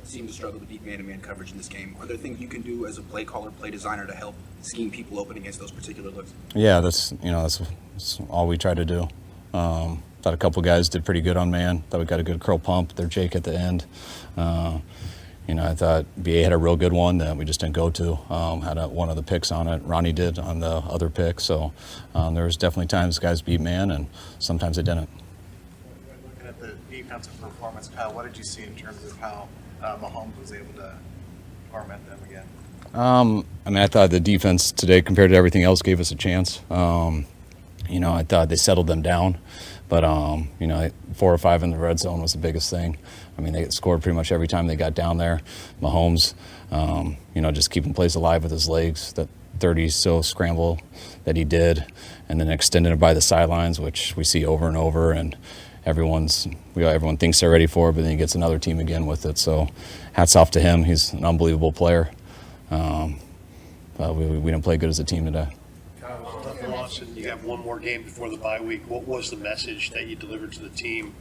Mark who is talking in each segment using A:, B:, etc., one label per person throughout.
A: seem to struggle to beat man-to-man coverage in this game. Are there things you can do as a play caller, play designer to help scheme people open against those particular looks?
B: Yeah, that's all we try to do. Thought a couple guys did pretty good on man. Thought we got a good curl pump. Their Jake at the end. I thought BA had a real good one that we just didn't go to. Had one of the picks on it. Ronnie did on the other pick. So there was definitely times guys beat man, and sometimes they didn't.
C: Looking at the defensive performance, Kyle, what did you see in terms of how Mahomes was able to torment them again?
B: I thought the defense today, compared to everything else, gave us a chance. I thought they settled them down. But, 4 or 5 in the red zone was the biggest thing. They scored pretty much every time they got down there. Mahomes, just keeping plays alive with his legs. That 30 scramble that he did, and then extending it by the sidelines, which we see over and over. And everyone thinks they're ready for it, but then he gets another team again with it. So hats off to him. He's an unbelievable player. But we didn't play good as a team today.
D: You have one more game before the bye week. What was the message that you delivered to the team?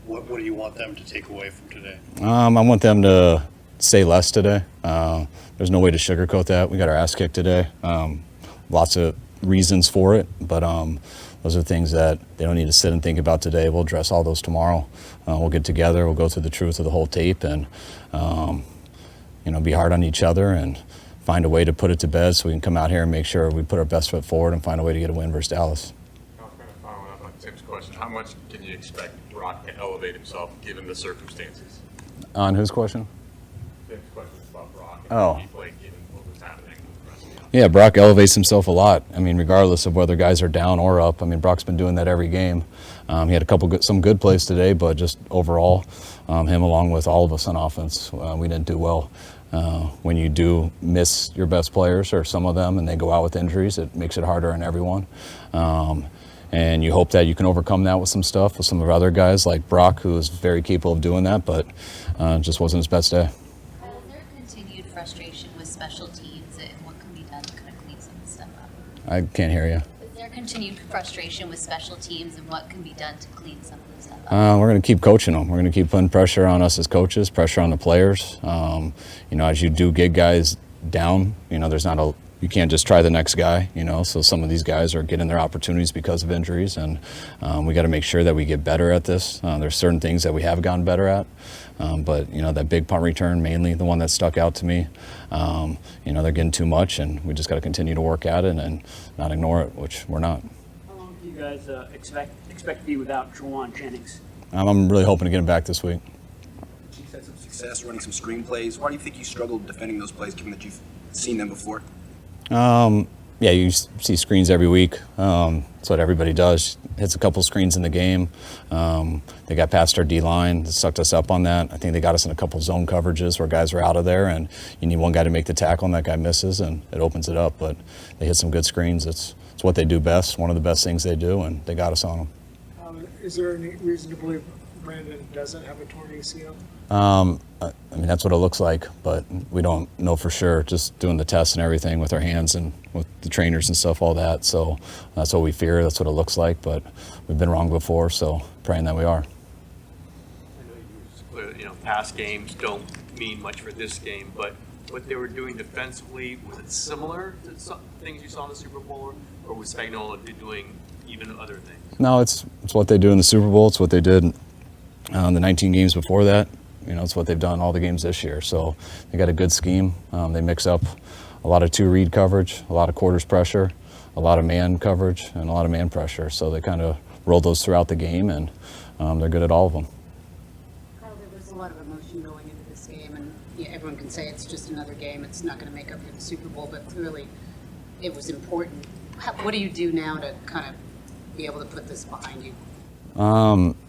D: What do you want them to take away from today? I
B: want them to say less today. There's no way to sugarcoat that. We got our ass kicked today. Lots of reasons for it, but those are things that they don't need to sit and think about today. We'll address all those tomorrow. We'll get together. We'll go through the truth of the whole tape and be hard on each other and find a way to put it to bed so we can come out here and make sure we put our best foot forward and find a way to get a win versus Dallas.
E: Following up on Tim's question, how much can you expect Brock to elevate himself given the circumstances?
B: On whose question?
E: Tim's question is about Brock.
B: Oh.
E: He played given what was happening with the rest of the offense.
B: Yeah, Brock elevates himself a lot. Regardless of whether guys are down or up. Brock's been doing that every game. He had some good plays today, but just overall, him along with all of us on offense, we didn't do well. When you do miss your best players or some of them and they go out with injuries, it makes it harder on everyone. And you hope that you can overcome that with some stuff with some of our other guys like Brock, who is very capable of doing that, but just wasn't his best day.
F: Is there continued frustration with special teams and what can be done to kind of clean some of this stuff up?
B: I can't hear you.
F: Is there continued frustration with special teams and what can be done to clean some of this stuff up?
B: We're going to keep coaching them. We're going to keep putting pressure on us as coaches, pressure on the players. As you do get guys down, you can't just try the next guy, so some of these guys are getting their opportunities because of injuries, and we got to make sure that we get better at this. There's certain things that we have gotten better at, but that big punt return, mainly the one that stuck out to me, they're getting too much, and we just got to continue to work at it and not ignore it, which we're not.
G: How long do you guys expect to be without Juwan Jennings?
B: I'm really hoping to get him back this week.
A: You've had some success running some screen plays. Why do you think you struggled defending those plays, given that you've seen them before?
B: Yeah, you see screens every week. That's what everybody does. Hits a couple screens in the game. They got past our D-line. They sucked us up on that. I think they got us in a couple zone coverages where guys are out of there, and you need one guy to make the tackle, and that guy misses, and it opens it up. But they hit some good screens. It's what they do best, one of the best things they do, and they got us on them.
H: Is there any reason to believe Brandon doesn't have a torn ACL?
B: That's what it looks like, but we don't know for sure. Just doing the tests and everything with our hands and with the trainers and stuff, all that. So that's what we fear. That's what it looks like, but we've been wrong before, so praying that we are.
I: I know past games don't mean much for this game, but what they were doing defensively, was it similar to some things you saw in the Super Bowl, or was Spagnuolo doing even other things?
B: No, it's what they do in the Super Bowl. It's what they did the 19 games before that. It's what they've done all the games this year. So they got a good scheme. They mix up a lot of two-read coverage, a lot of quarters pressure, a lot of man coverage, and a lot of man pressure. So they kind of roll those throughout the game, and they're good at all of them.
J: Kyle, there was a lot of emotion going into this game, and everyone can say it's just another game. It's not going to make up for the Super Bowl, but clearly it was important. What do you do now to kind of be able to put this behind you?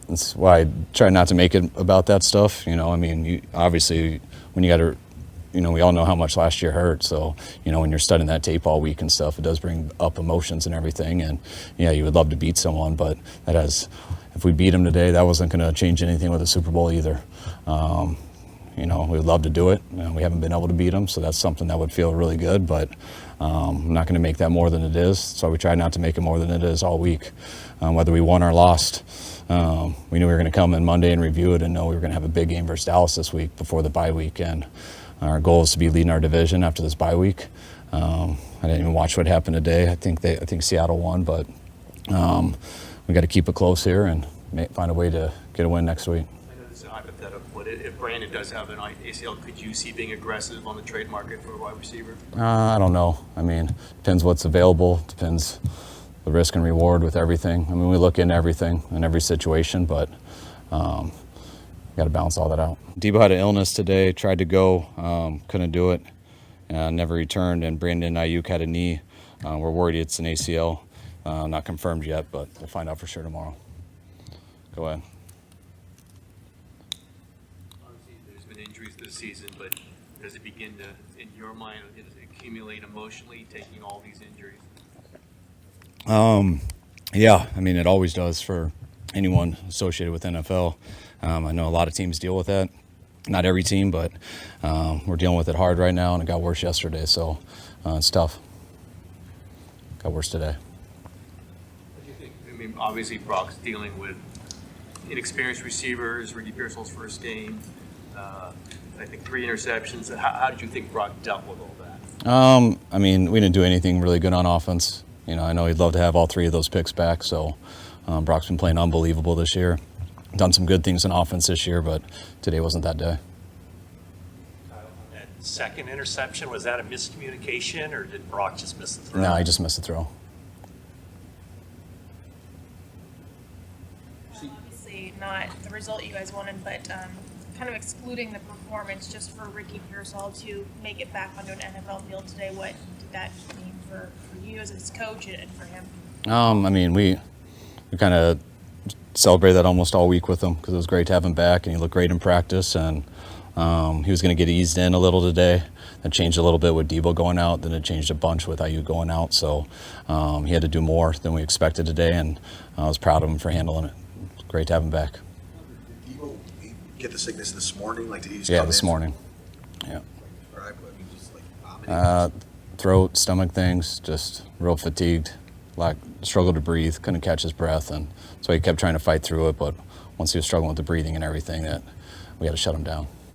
B: That's why I try not to make it about that stuff. Obviously, when you got to, we all know how much last year hurt. So, when you're studying that tape all week and stuff, it does bring up emotions and everything. And, you would love to beat someone, but if we beat them today, that wasn't going to change anything with the Super Bowl either. You know, we would love to do it. We haven't been able to beat them, so that's something that would feel really good. But I'm not going to make that more than it is. So we try not to make it more than it is all week, whether we won or lost. We knew we were going to come in Monday and review it and know we were going to have a big game versus Dallas this week before the bye week. And our goal is to be leading our division after this bye week. I didn't even watch what happened today. I think Seattle won, but we got to keep it close here and find a way to get a win next week.
I: I know this is hypothetical, but if Brandon does have an ACL, could you see being aggressive on the trade market for a wide receiver?
B: I don't know. I mean, depends what's available, depends the risk and reward with everything. I mean, we look into everything in every situation, but got to balance all that out. Debo had an illness today, tried to go, couldn't do it, never returned, and Brandon Aiyuk had a knee. We're worried it's an ACL. Not confirmed yet, but we'll find out for sure tomorrow. Go ahead.
I: Obviously, there's been injuries this season, but does it begin to, in your mind, does it accumulate emotionally, taking all these injuries?
B: Yeah, I mean, it always does for anyone associated with NFL. I know a lot of teams deal with that. Not every team, but we're dealing with it hard right now, and it got worse yesterday, so it's tough. Got worse today.
I: What do you think? I mean, obviously, Brock's dealing with inexperienced receivers, Ricky Pearsall's first game, I think 3 interceptions. How did you think Brock dealt with all that?
B: I mean, we didn't do anything really good on offense. You know, I know he'd love to have all 3 of those picks back, so Brock's been playing unbelievable this year. Done some good things in offense this year, but today wasn't that day.
K: That second interception, was that a miscommunication, or did Brock just miss the throw?
B: No, he just missed the throw.
L: Obviously not the result you guys wanted, but kind of excluding the performance just for Ricky Pearsall to make it back onto an NFL field today, what did that mean for you as his coach and for him?
B: I mean, we kind of celebrated that almost all week with him because it was great to have him back, and he looked great in practice, and he was going to get eased in a little today. It changed a little bit with Debo going out, then it changed a bunch with Aiyuk going out, so he had to do more than we expected today, and I was proud of him for handling it. It's great to have him back.
A: Did Debo get the sickness this morning? Like, did he just
B: Yeah,
A: come
B: this
A: in?
B: morning. Yeah.
A: Right, but he just like vomiting.
B: Throat, stomach things, just real fatigued, struggled to breathe, couldn't catch his breath, and so he kept trying to fight through it, but once he was struggling with the breathing and everything, that we had to shut him down.